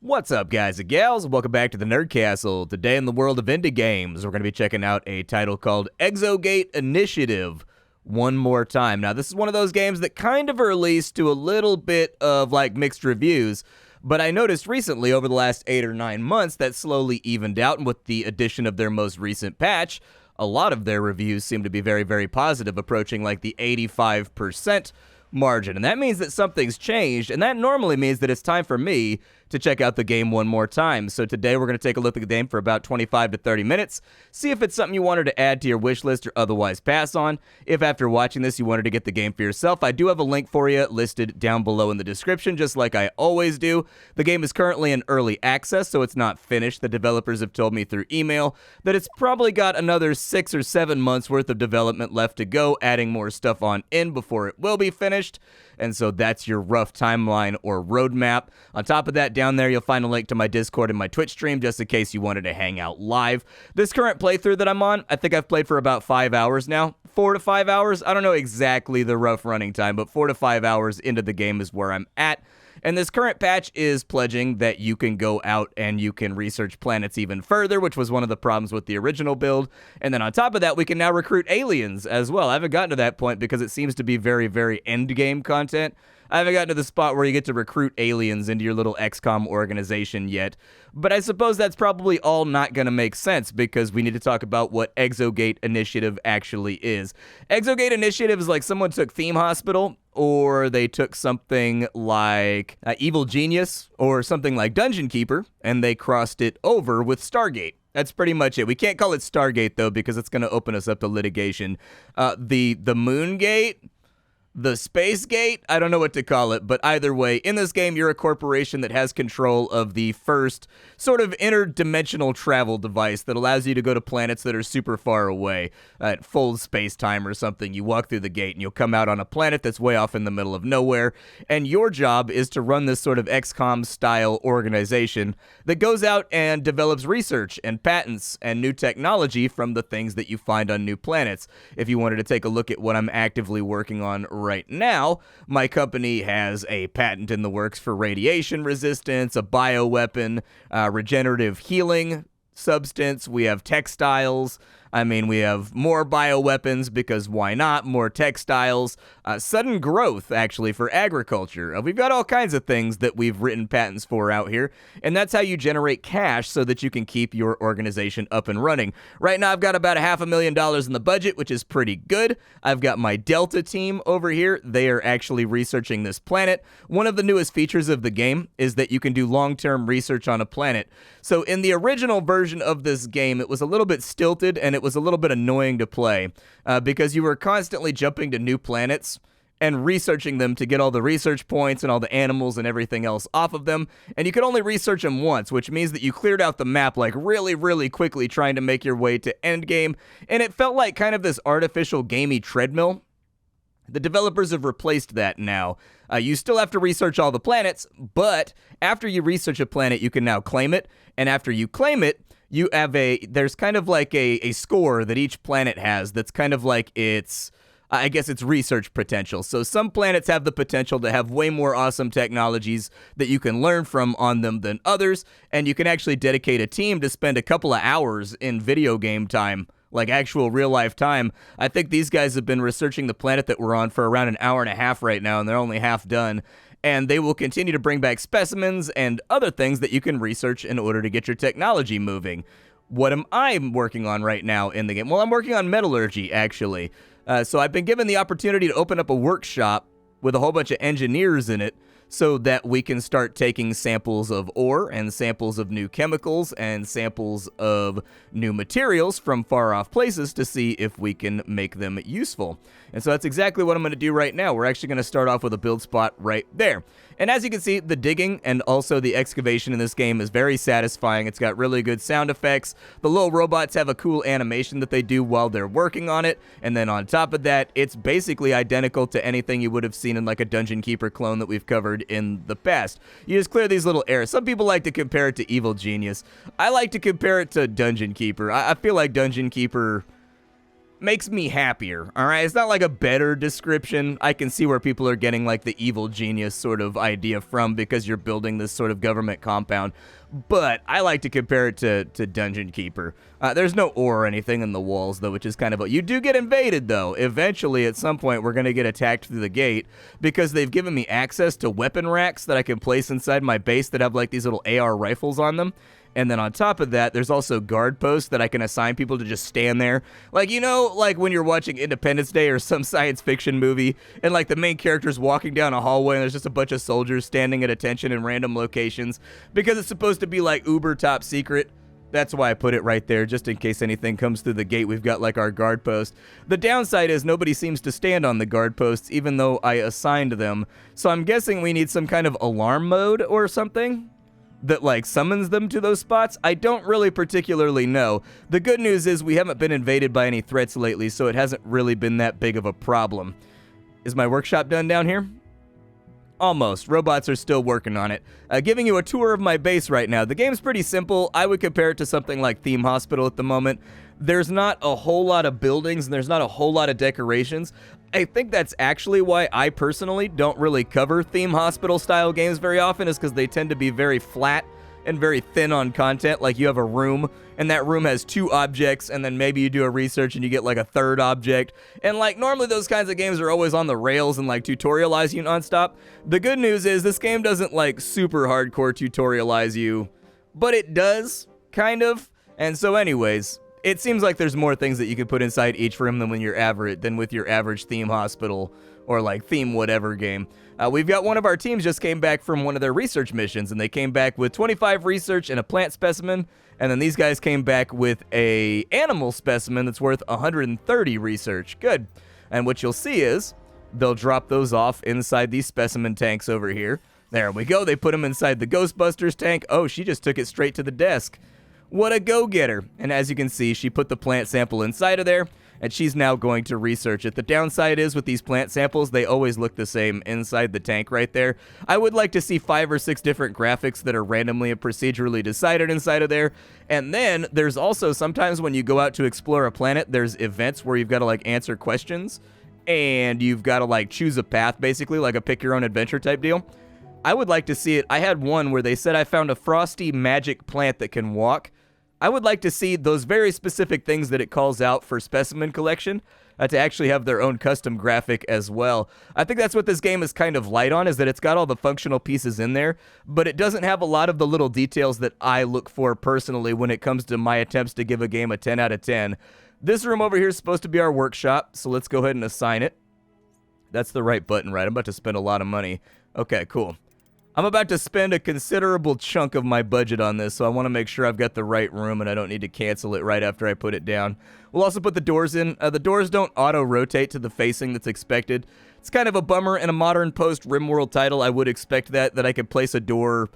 What's up, guys and gals? Welcome back to the Nerd Castle. Today in the world of indie games, we're going to be checking out a title called EXOGATE Initiative one more time. Now, this is one of those games that kind of released to a little bit of mixed reviews, but I noticed recently over the last 8 or 9 months that slowly evened out, and with the addition of their most recent patch, a lot of their reviews seem to be very, very positive, approaching the 85% margin. And that means that something's changed, and that normally means that it's time for me to check out the game one more time. So today we're going to take a look at the game for about 25 to 30 minutes, see if it's something you wanted to add to your wish list or otherwise pass on. If after watching this you wanted to get the game for yourself, I do have a link for you listed down below in the description, just like I always do. The game is currently in early access, so it's not finished. The developers have told me through email that it's probably got another 6 or 7 months worth of development left to go, adding more stuff on in before it will be finished. And so that's your rough timeline or roadmap. On top of that, down there, you'll find a link to my Discord and my Twitch stream, just in case you wanted to hang out live. This current playthrough that I'm on, I think I've played for about 5 hours now. 4 to 5 hours. I don't know exactly the rough running time, but 4 to 5 hours into the game is where I'm at. And this current patch is pledging that you can go out and you can research planets even further, which was one of the problems with the original build. And then on top of that, we can now recruit aliens as well. I haven't gotten to that point because it seems to be very, very end-game content. I haven't gotten to the spot where you get to recruit aliens into your little XCOM organization yet. But I suppose that's probably all not going to make sense because we need to talk about what EXOGATE Initiative actually is. EXOGATE Initiative is like someone took Theme Hospital, or they took something like Evil Genius, or something like Dungeon Keeper, and they crossed it over with Stargate. That's pretty much it. We can't call it Stargate, though, because it's going to open us up to litigation. The Moon Gate, the Space Gate, I don't know what to call it, but either way, in this game, you're a corporation that has control of the first sort of interdimensional travel device that allows you to go to planets that are super far away, at full space-time or something. You walk through the gate and you'll come out on a planet that's way off in the middle of nowhere, and your job is to run this sort of XCOM-style organization that goes out and develops research and patents and new technology from the things that you find on new planets. If you wanted to take a look at what I'm actively working on right now, my company has a patent in the works for radiation resistance, a bioweapon, regenerative healing substance. We have textiles. We have more bioweapons because why not? More textiles. Sudden growth, actually, for agriculture. We've got all kinds of things that we've written patents for out here, and that's how you generate cash so that you can keep your organization up and running. Right now, I've got about $500,000 in the budget, which is pretty good. I've got my Delta team over here. They are actually researching this planet. One of the newest features of the game is that you can do long-term research on a planet. So in the original version of this game, it was a little bit stilted, and it was a little bit annoying to play because you were constantly jumping to new planets and researching them to get all the research points and all the animals and everything else off of them, and you could only research them once, which means that you cleared out the map really, really quickly trying to make your way to endgame, and it felt like kind of this artificial gamey treadmill. The developers have replaced that now. You still have to research all the planets, but after you research a planet, you can now claim it, and after you claim it, you have there's kind of like a score that each planet has that's kind of like its research potential. So some planets have the potential to have way more awesome technologies that you can learn from on them than others, and you can actually dedicate a team to spend a couple of hours in video game time, like actual real-life time. I think these guys have been researching the planet that we're on for around an hour and a half right now, and they're only half done. And they will continue to bring back specimens and other things that you can research in order to get your technology moving. What am I working on right now in the game? Well, I'm working on metallurgy, actually. So I've been given the opportunity to open up a workshop with a whole bunch of engineers in it so that we can start taking samples of ore and samples of new chemicals and samples of new materials from far-off places to see if we can make them useful. And so that's exactly what I'm going to do right now. We're actually going to start off with a build spot right there. And as you can see, the digging and also the excavation in this game is very satisfying. It's got really good sound effects. The little robots have a cool animation that they do while they're working on it. And then on top of that, it's basically identical to anything you would have seen in like a Dungeon Keeper clone that we've covered in the past. You just clear these little areas. Some people like to compare it to Evil Genius. I like to compare it to Dungeon Keeper. I feel like Dungeon Keeper makes me happier, all right? It's not like a better description. I can see where people are getting like the evil genius sort of idea from because you're building this sort of government compound. But I like to compare it to Dungeon Keeper. There's no ore or anything in the walls, though, which is kind of... You do get invaded, though. Eventually, at some point, we're going to get attacked through the gate because they've given me access to weapon racks that I can place inside my base that have, like, these little AR rifles on them. And then on top of that, there's also guard posts that I can assign people to just stand there. Like, you know, like when you're watching Independence Day or some science fiction movie, and like the main character's walking down a hallway and there's just a bunch of soldiers standing at attention in random locations because it's supposed to be like uber top secret. That's why I put it right there, just in case anything comes through the gate. We've got like our guard post. The downside is nobody seems to stand on the guard posts, even though I assigned them. So I'm guessing we need some kind of alarm mode or something that like summons them to those spots. I don't really particularly know. The good news is we haven't been invaded by any threats lately, so it hasn't really been that big of a problem. Is my workshop done down here? Almost. Robots are still working on it. Giving you a tour of my base right now. The game's pretty simple. I would compare it to something like Theme Hospital at the moment. There's not a whole lot of buildings and there's not a whole lot of decorations. I think that's actually why I personally don't really cover Theme Hospital style games very often, is because they tend to be very flat and very thin on content. Like you have a room and that room has 2 objects and then maybe you do a research and you get like a 3rd object. And like normally those kinds of games are always on the rails and like tutorialize you nonstop. The good news is this game doesn't like super hardcore tutorialize you, but it does kind of. And so anyways, it seems like there's more things that you can put inside each room than with your average Theme Hospital or like Theme whatever game. We've got one of our teams just came back from one of their research missions, and they came back with 25 research and a plant specimen, and then these guys came back with a animal specimen that's worth 130 research. Good. And what you'll see is they'll drop those off inside these specimen tanks over here. There we go. They put them inside the Ghostbusters tank. Oh, she just took it straight to the desk. What a go-getter. And as you can see, she put the plant sample inside of there, and she's now going to research it. The downside is with these plant samples, they always look the same inside the tank right there. I would like to see 5 or 6 different graphics that are randomly and procedurally decided inside of there. And then there's also sometimes when you go out to explore a planet, there's events where you've got to like answer questions and you've got to like choose a path, basically like a pick your own adventure type deal. I would like to see it. I had one where they said I found a frosty magic plant that can walk. I would like to see those very specific things that it calls out for specimen collection to actually have their own custom graphic as well. I think that's what this game is kind of light on, is that it's got all the functional pieces in there, but it doesn't have a lot of the little details that I look for personally when it comes to my attempts to give a game a 10 out of 10. This room over here is supposed to be our workshop, so let's go ahead and assign it. That's the right button, right? I'm about to spend a lot of money. Okay, cool. I'm about to spend a considerable chunk of my budget on this, so I want to make sure I've got the right room and I don't need to cancel it right after I put it down. We'll also put the doors in. The doors don't auto-rotate to the facing that's expected. It's kind of a bummer. In a modern post-RimWorld title, I would expect that I could place a door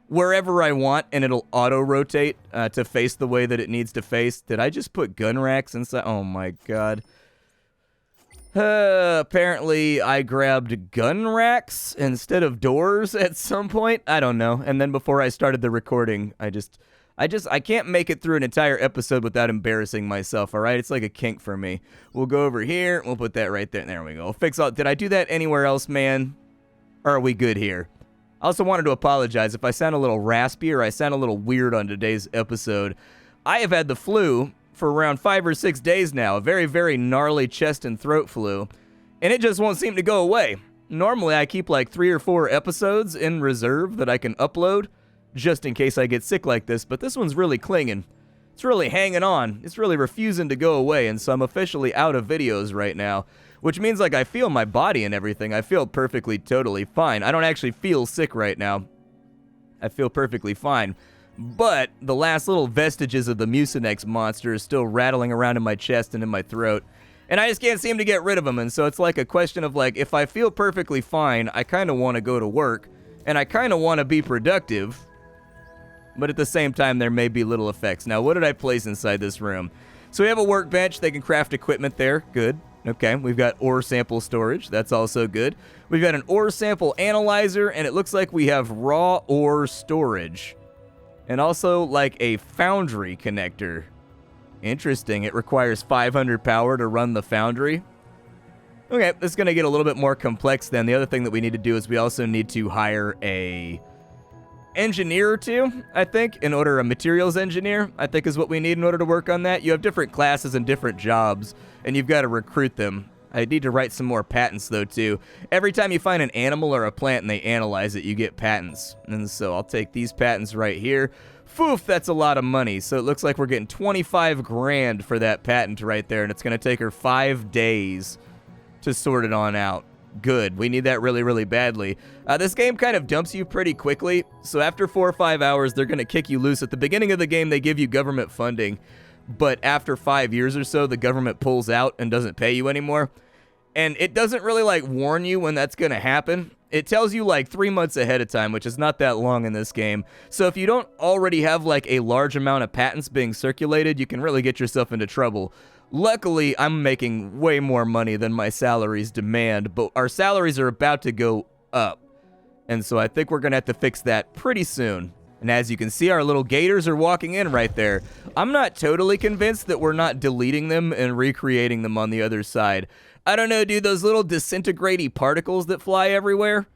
wherever I want and it'll auto-rotate to face the way that it needs to face. Did I just put gun racks inside? Oh my god. Apparently I grabbed gun racks instead of doors at some point. I don't know. And then before I started the recording, I can't make it through an entire episode without embarrassing myself, all right? It's like a kink for me. We'll go over here. We'll put that right there. There we go. We'll fix all. Did I do that anywhere else, man? Or are we good here? I also wanted to apologize if I sound a little raspy or I sound a little weird on today's episode. I have had the flu for around 5 or 6 days now, a very, very gnarly chest and throat flu, and it just won't seem to go away. Normally, I keep like 3 or 4 episodes in reserve that I can upload, just in case I get sick like this, but this one's really clinging. It's really hanging on. It's really refusing to go away, and so I'm officially out of videos right now, which means like I feel my body and everything. I feel perfectly, totally fine. I don't actually feel sick right now. I feel perfectly fine. But the last little vestiges of the Mucinex monster is still rattling around in my chest and in my throat. And I just can't seem to get rid of them. And so it's like a question of like, if I feel perfectly fine, I kind of want to go to work. And I kind of want to be productive. But at the same time, there may be little effects. Now, what did I place inside this room? So we have a workbench. They can craft equipment there. Good. Okay, we've got ore sample storage. That's also good. We've got an ore sample analyzer. And it looks like we have raw ore storage. And also, like, a foundry connector. Interesting. It requires 500 power to run the foundry. Okay, this is going to get a little bit more complex then. The other thing that we need to do is we also need to hire a engineer or two, I think, a materials engineer, I think is what we need in order to work on that. You have different classes and different jobs, and you've got to recruit them. I need to write some more patents, though, too. Every time you find an animal or a plant and they analyze it, you get patents. And so I'll take these patents right here. Foof, that's a lot of money. So it looks like we're getting 25 grand for that patent right there, and it's going to take her 5 days to sort it on out. Good. We need that really, really badly. This game kind of dumps you pretty quickly. So after 4 or 5 hours, they're going to kick you loose. At the beginning of the game, they give you government funding. But after 5 years or so, the government pulls out and doesn't pay you anymore. And it doesn't really, like, warn you when that's going to happen. It tells you, like, 3 months ahead of time, which is not that long in this game. So if you don't already have, like, a large amount of patents being circulated, you can really get yourself into trouble. Luckily, I'm making way more money than my salaries demand, but our salaries are about to go up. And so I think we're going to have to fix that pretty soon. And as you can see, our little gators are walking in right there. I'm not totally convinced that we're not deleting them and recreating them on the other side. I don't know, dude, those little disintegrating particles that fly everywhere,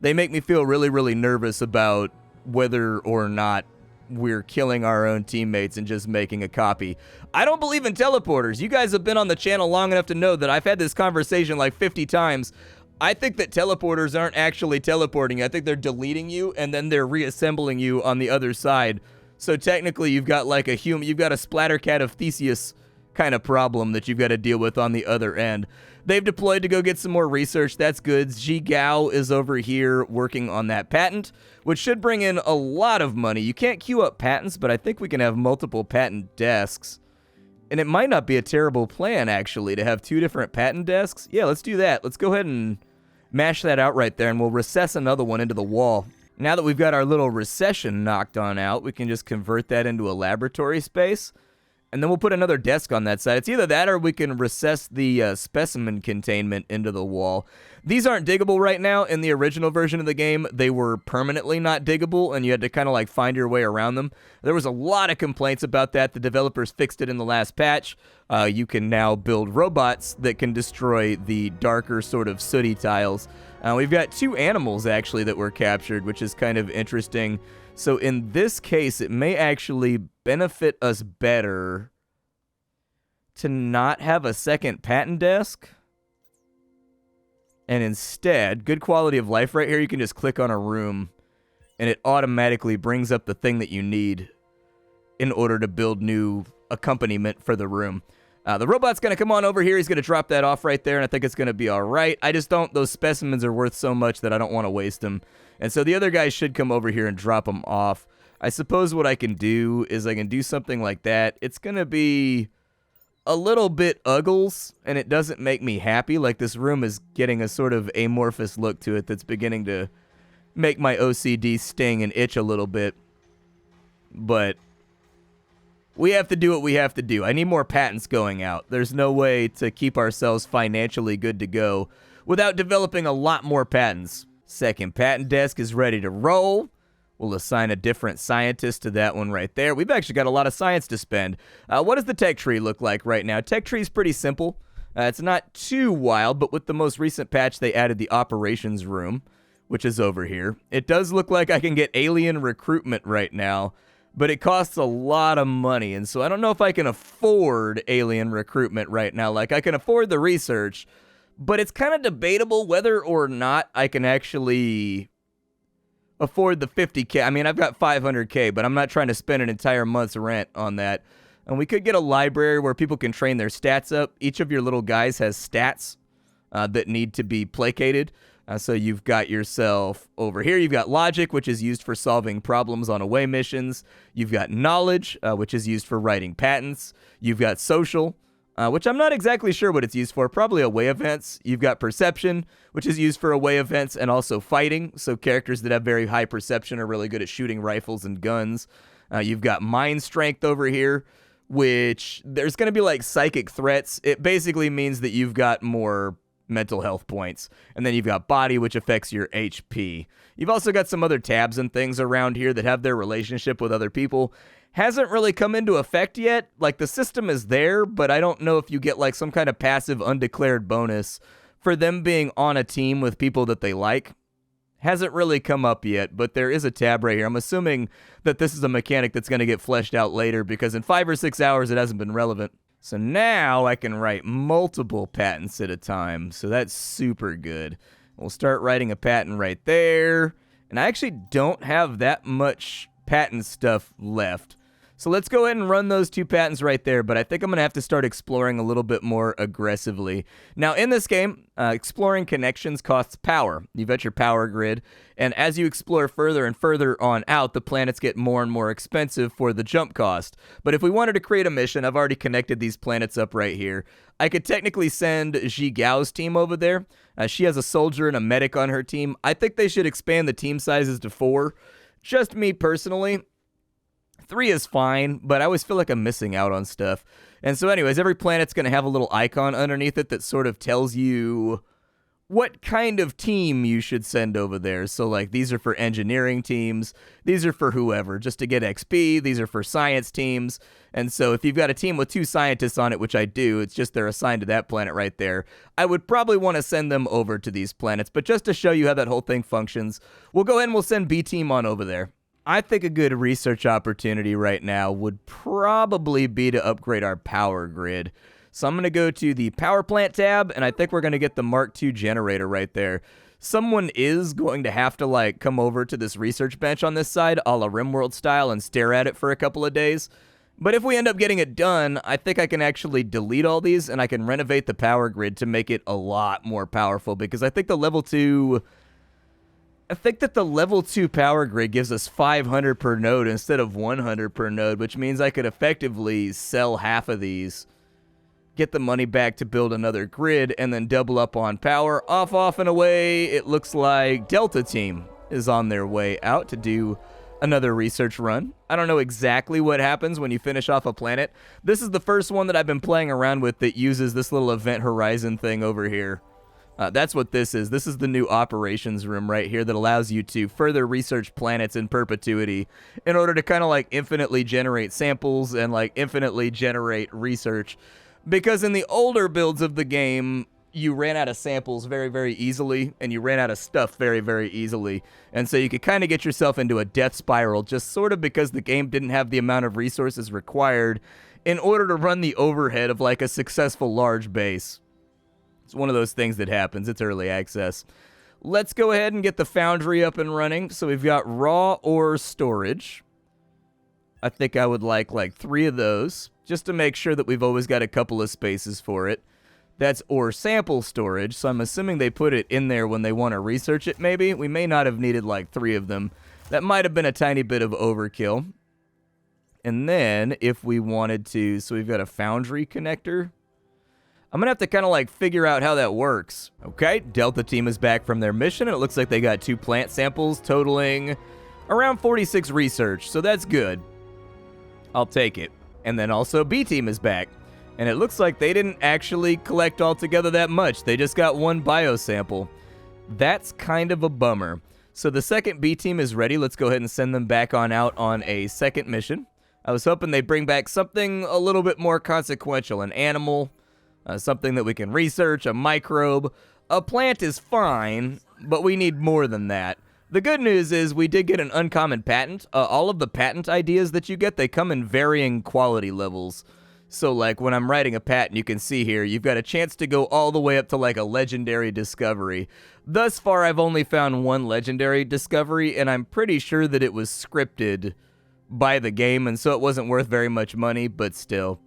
they make me feel really, really nervous about whether or not we're killing our own teammates and just making a copy. I don't believe in teleporters. You guys have been on the channel long enough to know that I've had this conversation like 50 times. I think that teleporters aren't actually teleporting. I think they're deleting you and then they're reassembling you on the other side. So technically you've got like a you've got a Splattercat of Theseus kind of problem that you've got to deal with on the other end. They've deployed to go get some more research. That's good. Ji Gao is over here working on that patent, which should bring in a lot of money. You can't queue up patents, but I think we can have multiple patent desks. And it might not be a terrible plan, actually, to have 2 different patent desks. Yeah, let's do that. Let's go ahead and mash that out right there, and we'll recess another one into the wall. Now that we've got our little recession knocked on out, we can just convert that into a laboratory space. And then we'll put another desk on that side. It's either that or we can recess the specimen containment into the wall. These aren't diggable right now. In the original version of the game, they were permanently not diggable, and you had to kind of like find your way around them. There was a lot of complaints about that. The developers fixed it in the last patch. You can now build robots that can destroy the darker sort of sooty tiles. We've got 2 animals, actually, that were captured, which is kind of interesting. So in this case, it may actually benefit us better to not have a second patent desk. And instead, good quality of life right here, you can just click on a room and it automatically brings up the thing that you need in order to build new accompaniment for the room. The robot's going to come on over here. He's going to drop that off right there, and I think it's going to be all right. I just don't, those specimens are worth so much that I don't want to waste them. And so the other guys should come over here and drop them off. I suppose what I can do is I can do something like that. It's going to be a little bit uggles, and it doesn't make me happy. Like, this room is getting a sort of amorphous look to it that's beginning to make my OCD sting and itch a little bit. But we have to do what we have to do. I need more patents going out. There's no way to keep ourselves financially good to go without developing a lot more patents. Second patent desk is ready to roll. We'll assign a different scientist to that one right there. We've actually got a lot of science to spend. What does the tech tree look like right now? Tech tree is pretty simple. It's not too wild, but with the most recent patch, they added the operations room, which is over here. It does look like I can get alien recruitment right now, but it costs a lot of money, and so I don't know if I can afford alien recruitment right now. Like, I can afford the research, but it's kind of debatable whether or not I can actually afford the 50K. I mean, I've got 500K, but I'm not trying to spend an entire month's rent on that. And we could get a library where people can train their stats up. Each of your little guys has stats that need to be placated. So you've got yourself over here, you've got logic, which is used for solving problems on away missions. You've got knowledge, which is used for writing patents. You've got social, which I'm not exactly sure what it's used for, probably away events. You've got perception, which is used for away events and also fighting. So characters that have very high perception are really good at shooting rifles and guns. You've got mind strength over here, which there's going to be like psychic threats. It basically means that you've got more mental health points. And then you've got body, which affects your HP. You've also got some other tabs and things around here that have their relationship with other people. Hasn't really come into effect yet. Like, the system is there, but I don't know if you get like some kind of passive undeclared bonus for them being on a team with people that they like. Hasn't really come up yet, but there is a tab right here. I'm assuming that this is a mechanic that's going to get fleshed out later, because in 5 or 6 hours it hasn't been relevant. So now I can write multiple patents at a time, so that's super good. We'll start writing a patent right there, and I actually don't have that much patent stuff left. So let's go ahead and run those 2 patents right there, but I think I'm going to have to start exploring a little bit more aggressively. Now, in this game, exploring connections costs power. You've got your power grid, and as you explore further and further on out, the planets get more and more expensive for the jump cost. But if we wanted to create a mission, I've already connected these planets up right here. I could technically send Ji Gao's team over there. She has a soldier and a medic on her team. I think they should expand the team sizes to 4. Just me personally. 3 is fine, but I always feel like I'm missing out on stuff. And so anyways, every planet's going to have a little icon underneath it that sort of tells you what kind of team you should send over there. So like, these are for engineering teams, these are for whoever, just to get XP, these are for science teams. And so if you've got a team with 2 scientists on it, which I do, it's just they're assigned to that planet right there, I would probably want to send them over to these planets. But just to show you how that whole thing functions, we'll go ahead and we'll send B team on over there. I think a good research opportunity right now would probably be to upgrade our power grid. So I'm going to go to the power plant tab, and I think we're going to get the Mark II generator right there. Someone is going to have to like come over to this research bench on this side, a la RimWorld style, and stare at it for a couple of days. But if we end up getting it done, I think I can actually delete all these, and I can renovate the power grid to make it a lot more powerful, because I think the level 2... I think that the level 2 power grid gives us 500 per node instead of 100 per node, which means I could effectively sell half of these, get the money back to build another grid, and then double up on power. Off, and away. It looks like Delta Team is on their way out to do another research run. I don't know exactly what happens when you finish off a planet. This is the first one that I've been playing around with that uses this little event horizon thing over here. That's what this is. This is the new operations room right here that allows you to further research planets in perpetuity in order to kind of like infinitely generate samples and like infinitely generate research. Because in the older builds of the game, you ran out of samples very, very easily, and you ran out of stuff very, very easily. And so you could kind of get yourself into a death spiral just sort of because the game didn't have the amount of resources required in order to run the overhead of like a successful large base. It's one of those things that happens. It's early access. Let's go ahead and get the foundry up and running. So we've got raw ore storage. I think I would like 3 of those, just to make sure that we've always got a couple of spaces for it. That's ore sample storage, so I'm assuming they put it in there when they want to research it, maybe. We may not have needed 3 of them. That might have been a tiny bit of overkill. And then, if we wanted to, so we've got a foundry connector. I'm going to have to kind of figure out how that works. Okay, Delta Team is back from their mission, and it looks like they got 2 plant samples totaling around 46 research, so that's good. I'll take it. And then also B Team is back, and it looks like they didn't actually collect altogether that much. They just got 1 biosample. That's kind of a bummer. So the second B Team is ready. Let's go ahead and send them back on out on a second mission. I was hoping they'd bring back something a little bit more consequential, an animal, something that we can research, a microbe. A plant is fine, but we need more than that. The good news is we did get an uncommon patent. All of the patent ideas that you get, they come in varying quality levels. So when I'm writing a patent, you can see here, you've got a chance to go all the way up to a legendary discovery. Thus far, I've only found 1 legendary discovery, and I'm pretty sure that it was scripted by the game, and so it wasn't worth very much money, but still.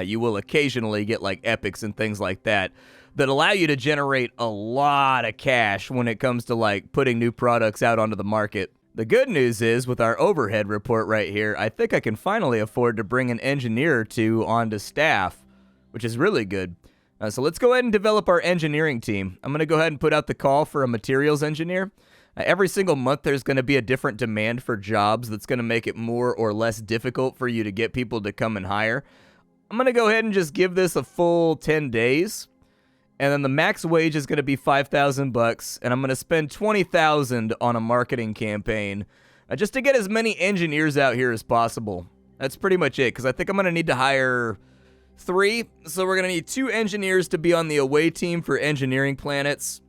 You will occasionally get epics and things like that allow you to generate a lot of cash when it comes to putting new products out onto the market. The good news is with our overhead report right here, I think I can finally afford to bring an engineer or 2 onto staff, which is really good. So let's go ahead and develop our engineering team. I'm going to go ahead and put out the call for a materials engineer. Every single month there's going to be a different demand for jobs that's going to make it more or less difficult for you to get people to come and hire. I'm going to go ahead and just give this a full 10 days. And then the max wage is going to be 5,000 bucks, and I'm going to spend 20,000 on a marketing campaign just to get as many engineers out here as possible. That's pretty much it, because I think I'm going to need to hire 3. So we're going to need 2 engineers to be on the away team for engineering planets.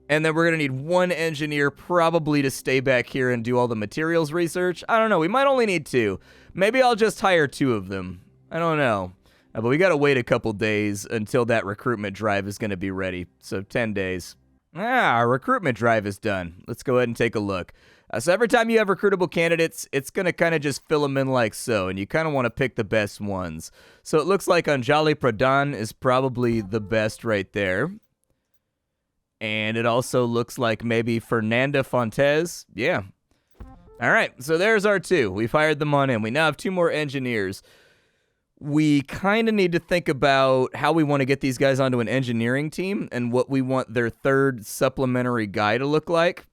And then we're going to need 1 engineer probably to stay back here and do all the materials research. I don't know. We might only need 2. Maybe I'll just hire 2 of them. I don't know. But we got to wait a couple days until that recruitment drive is going to be ready. So 10 days. Our recruitment drive is done. Let's go ahead and take a look. So every time you have recruitable candidates, it's going to kind of just fill them in like so. And you kind of want to pick the best ones. So it looks like Anjali Pradhan is probably the best right there. And it also looks like maybe Fernanda Fontes. Yeah. All right. So there's our 2. We fired them on in. We now have 2 more engineers. We kind of need to think about how we want to get these guys onto an engineering team and what we want their 3rd supplementary guy to look like.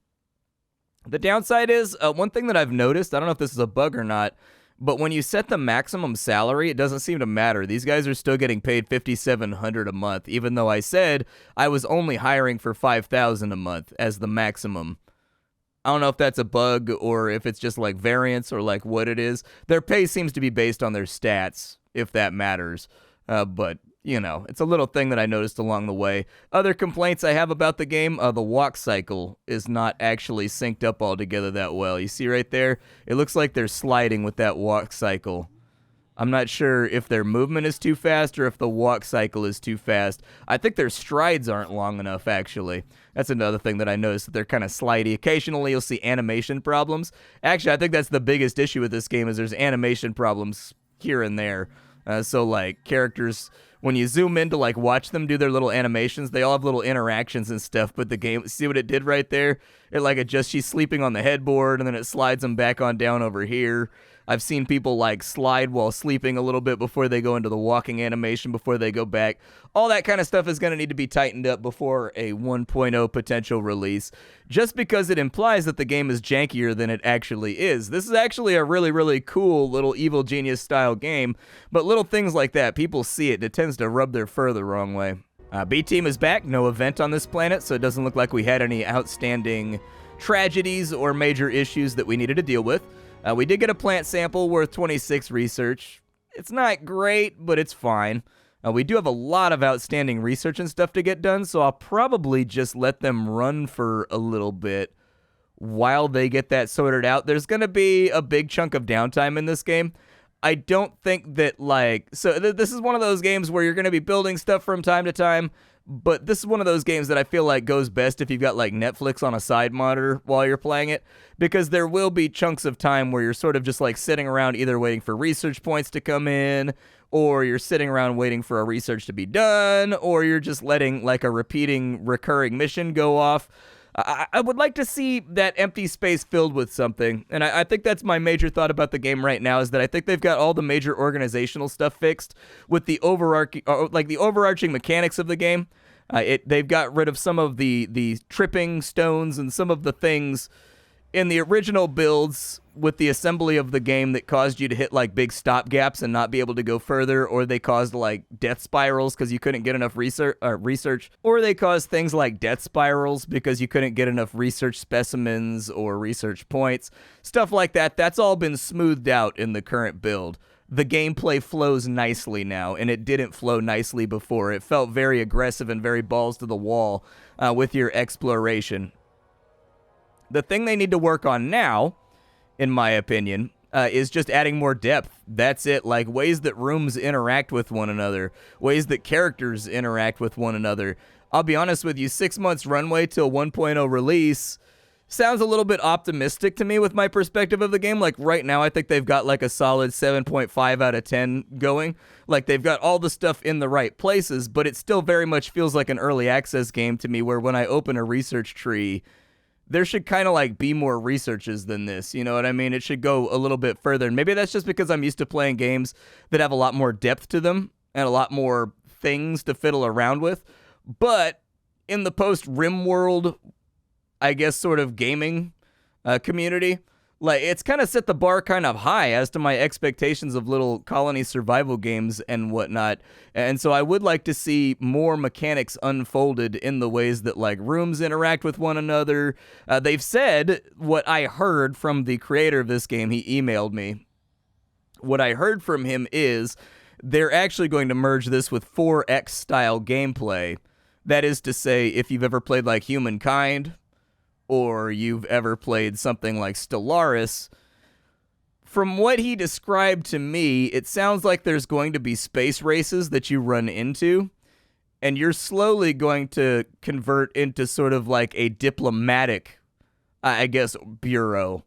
The downside is, one thing that I've noticed, I don't know if this is a bug or not, but when you set the maximum salary, it doesn't seem to matter. These guys are still getting paid $5,700 a month, even though I said I was only hiring for $5,000 a month as the maximum. I don't know if that's a bug or if it's just like variance or like what it is. Their pay seems to be based on their stats, if that matters. But, you know, it's a little thing that I noticed along the way. Other complaints I have about the game, the walk cycle is not actually synced up all together that well. You see right there? It looks like they're sliding with that walk cycle. I'm not sure if their movement is too fast or if the walk cycle is too fast. I think their strides aren't long enough, actually. That's another thing that I noticed, that they're kind of slidey. Occasionally, you'll see animation problems. Actually, I think that's the biggest issue with this game is there's animation problems here and there. So, like, characters, when you zoom in to, like, watch them do their little animations, they all have little interactions and stuff, but the game, see what it did right there? It, like, adjusts, she's sleeping on the headboard, and then it slides them back on down over here. I've seen people, like, slide while sleeping a little bit before they go into the walking animation, before they go back. All that kind of stuff is going to need to be tightened up before a 1.0 potential release, just because it implies that the game is jankier than it actually is. This is actually a really, really cool little Evil Genius style game, but little things like that, people see it, and it tends to rub their fur the wrong way. B-Team is back, no event on this planet, so it doesn't look like we had any outstanding tragedies or major issues that we needed to deal with. We did get a plant sample worth 26 research. It's not great, but it's fine. We do have a lot of outstanding research and stuff to get done, so I'll probably just let them run for a little bit while they get that sorted out. There's going to be a big chunk of downtime in this game. I don't think that, like... So this is one of those games where you're going to be building stuff from time to time, but this is one of those games that I feel like goes best if you've got, like, Netflix on a side monitor while you're playing it, because there will be chunks of time where you're sort of just, like, sitting around either waiting for research points to come in, or you're sitting around waiting for a research to be done, or you're just letting, like, a recurring mission go off. I would like to see that empty space filled with something, and I think that's my major thought about the game right now, is that I think they've got all the major organizational stuff fixed with the overarching mechanics of the game. They've got rid of some of the tripping stones and some of the things in the original builds with the assembly of the game that caused you to hit, like, big stop gaps and not be able to go further, or they caused, like, death spirals because you couldn't get enough research, or they caused things like death spirals because you couldn't get enough research specimens or research points. Stuff like that, that's all been smoothed out in the current build. The gameplay flows nicely now, and it didn't flow nicely before. It felt very aggressive and very balls to the wall with your exploration. The thing they need to work on now, in my opinion, is just adding more depth. That's it. Like, ways that rooms interact with one another, ways that characters interact with one another. I'll be honest with you, 6 months runway till 1.0 release sounds a little bit optimistic to me with my perspective of the game. Like, right now, I think they've got, like, a solid 7.5 out of 10 going. Like, they've got all the stuff in the right places, but it still very much feels like an early access game to me, where when I open a research tree, there should kind of, like, be more researches than this, you know what I mean? It should go a little bit further, and maybe that's just because I'm used to playing games that have a lot more depth to them and a lot more things to fiddle around with, but in the post-RimWorld, I guess, sort of gaming community, Like, it's kind of set the bar kind of high as to my expectations of little colony survival games and whatnot. And so I would like to see more mechanics unfolded in the ways that, like, rooms interact with one another. They've said, what I heard from the creator of this game, he emailed me. What I heard from him is they're actually going to merge this with 4X style gameplay. That is to say, if you've ever played, like, Humankind, or you've ever played something like Stellaris, from what he described to me, it sounds like there's going to be space races that you run into, and you're slowly going to convert into sort of like a diplomatic, I guess, bureau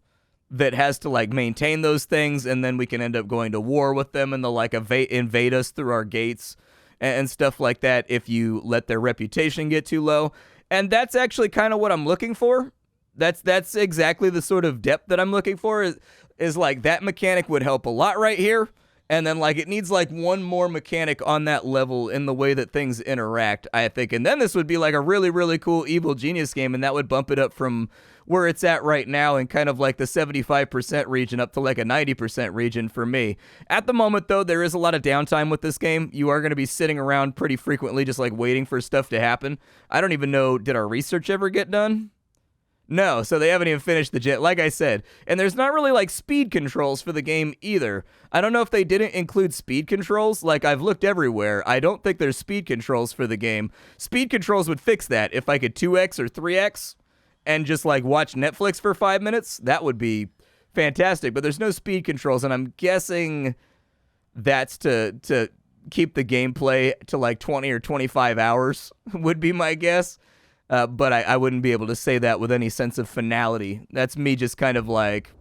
that has to, like, maintain those things, and then we can end up going to war with them, and they'll, like, invade us through our gates and stuff like that if you let their reputation get too low. And that's actually kind of what I'm looking for. That's exactly the sort of depth that I'm looking for, is like that mechanic would help a lot right here. And then, like, it needs, like, one more mechanic on that level in the way that things interact, I think. And then this would be, like, a really, really cool Evil Genius game, and that would bump it up from where it's at right now in kind of, like, the 75% region up to, like, a 90% region for me. At the moment, though, there is a lot of downtime with this game. You are going to be sitting around pretty frequently just, like, waiting for stuff to happen. I don't even know, did our research ever get done? No, so they haven't even finished the jet, like I said. And there's not really, like, speed controls for the game either. I don't know if they didn't include speed controls. Like, I've looked everywhere. I don't think there's speed controls for the game. Speed controls would fix that. If I could 2x or 3x and just, like, watch Netflix for 5 minutes, that would be fantastic. But there's no speed controls, and I'm guessing that's to keep the gameplay to, like, 20 or 25 hours would be my guess. But I wouldn't be able to say that with any sense of finality. That's me just kind of like,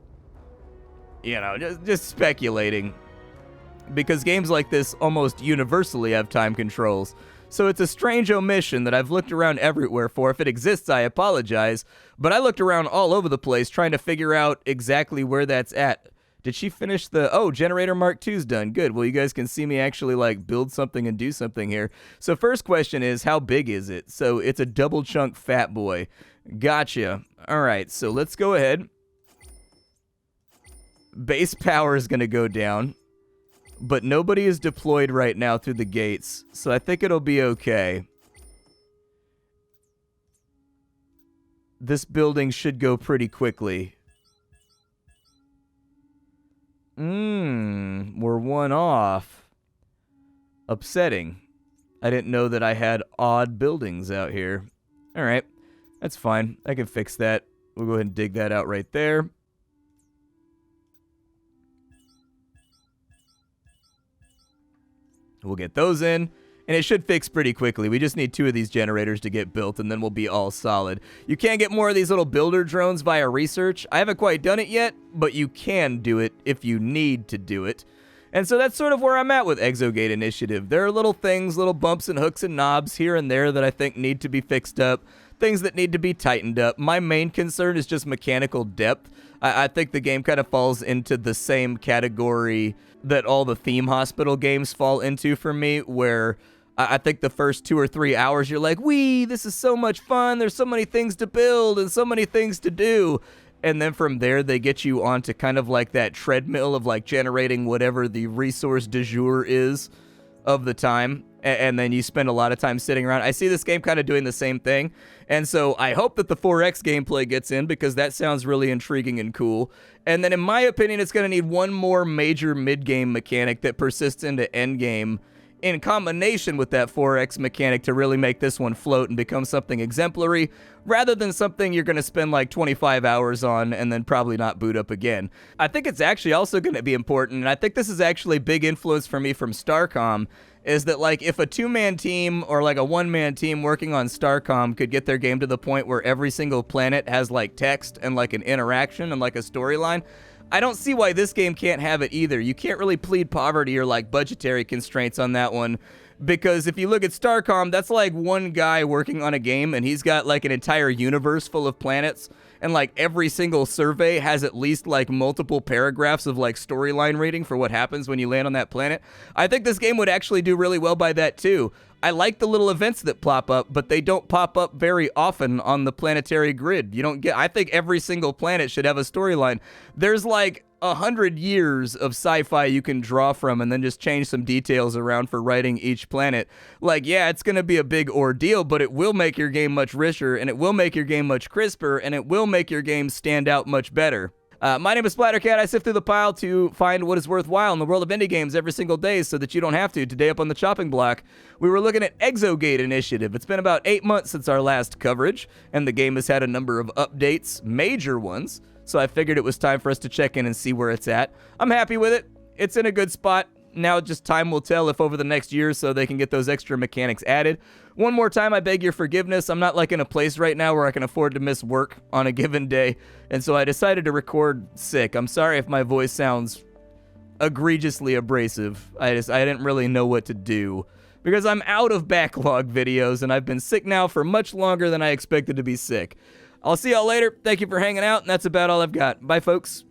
you know, just speculating. Because games like this almost universally have time controls. So it's a strange omission that I've looked around everywhere for. If it exists, I apologize. But I looked around all over the place trying to figure out exactly where that's at. Did she finish the... Oh, Generator Mark II's done. Good. Well, you guys can see me actually, like, build something and do something here. So first question is, how big is it? So it's a double chunk fat boy. Gotcha. All right, so let's go ahead. Base power is going to go down. But nobody is deployed right now through the gates. So I think it'll be okay. This building should go pretty quickly. We're one off. Upsetting. I didn't know that I had odd buildings out here. Alright, that's fine. I can fix that. We'll go ahead and dig that out right there. We'll get those in. And it should fix pretty quickly. We just need 2 of these generators to get built, and then we'll be all solid. You can get more of these little builder drones via research. I haven't quite done it yet, but you can do it if you need to do it. And so that's sort of where I'm at with EXOGATE Initiative. There are little things, little bumps and hooks and knobs here and there that I think need to be fixed up. Things that need to be tightened up. My main concern is just mechanical depth. I think the game kind of falls into the same category that all the Theme Hospital games fall into for me, where... I think the first 2 or 3 hours, you're like, wee, this is so much fun. There's so many things to build and so many things to do. And then from there, they get you onto kind of like that treadmill of like generating whatever the resource du jour is of the time. And then you spend a lot of time sitting around. I see this game kind of doing the same thing. And so I hope that the 4X gameplay gets in, because that sounds really intriguing and cool. And then in my opinion, it's going to need one more major mid-game mechanic that persists into endgame, in combination with that 4X mechanic, to really make this one float and become something exemplary, rather than something you're going to spend like 25 hours on and then probably not boot up again. I think it's actually also going to be important, and I think this is actually a big influence for me from Starcom, is that like if a 2-man team or like a 1-man team working on Starcom could get their game to the point where every single planet has like text and like an interaction and like a storyline, I don't see why this game can't have it either. You can't really plead poverty or like budgetary constraints on that one, because if you look at Starcom, that's like one guy working on a game and he's got like an entire universe full of planets, and like every single survey has at least like multiple paragraphs of like storyline reading for what happens when you land on that planet. I think this game would actually do really well by that too. I like the little events that pop up, but they don't pop up very often on the planetary grid. You don't get, I think every single planet should have a storyline. There's like 100 years of sci-fi you can draw from and then just change some details around for writing each planet. Like, yeah, it's going to be a big ordeal, but it will make your game much richer, and it will make your game much crisper, and it will make your game stand out much better. My name is Splattercat. I sift through the pile to find what is worthwhile in the world of indie games every single day so that you don't have to. Today up on the chopping block, we were looking at EXOGATE Initiative. It's been about 8 months since our last coverage, and the game has had a number of updates, major ones, so I figured it was time for us to check in and see where it's at. I'm happy with it. It's in a good spot. Now just time will tell if over the next year or so they can get those extra mechanics added. One more time, I beg your forgiveness. I'm not like in a place right now where I can afford to miss work on a given day, and so I decided to record sick. I'm sorry if my voice sounds egregiously abrasive. I didn't really know what to do because I'm out of backlog videos, and I've been sick now for much longer than I expected to be sick. I'll see y'all later. Thank you for hanging out, and that's about all I've got. Bye, folks.